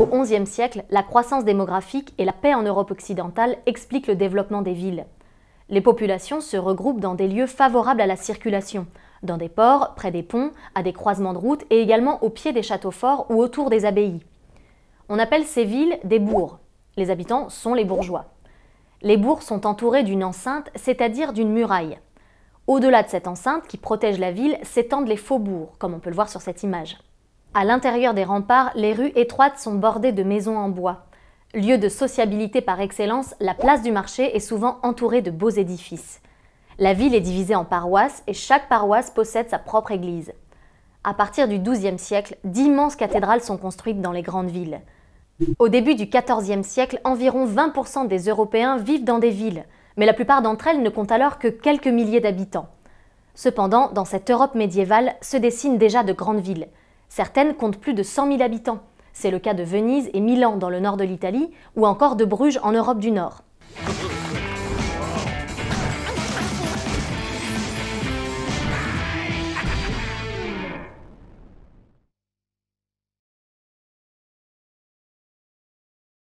Au XIe siècle, la croissance démographique et la paix en Europe occidentale expliquent le développement des villes. Les populations se regroupent dans des lieux favorables à la circulation, dans des ports, près des ponts, à des croisements de routes et également au pied des châteaux forts ou autour des abbayes. On appelle ces villes des bourgs. Les habitants sont les bourgeois. Les bourgs sont entourés d'une enceinte, c'est-à-dire d'une muraille. Au-delà de cette enceinte qui protège la ville s'étendent les faubourgs, comme on peut le voir sur cette image. À l'intérieur des remparts, les rues étroites sont bordées de maisons en bois. Lieu de sociabilité par excellence, la place du marché est souvent entourée de beaux édifices. La ville est divisée en paroisses et chaque paroisse possède sa propre église. À partir du XIIe siècle, d'immenses cathédrales sont construites dans les grandes villes. Au début du XIVe siècle, environ 20% des Européens vivent dans des villes, mais la plupart d'entre elles ne comptent alors que quelques milliers d'habitants. Cependant, dans cette Europe médiévale se dessinent déjà de grandes villes. Certaines comptent plus de 100 000 habitants. C'est le cas de Venise et Milan dans le nord de l'Italie, ou encore de Bruges en Europe du Nord.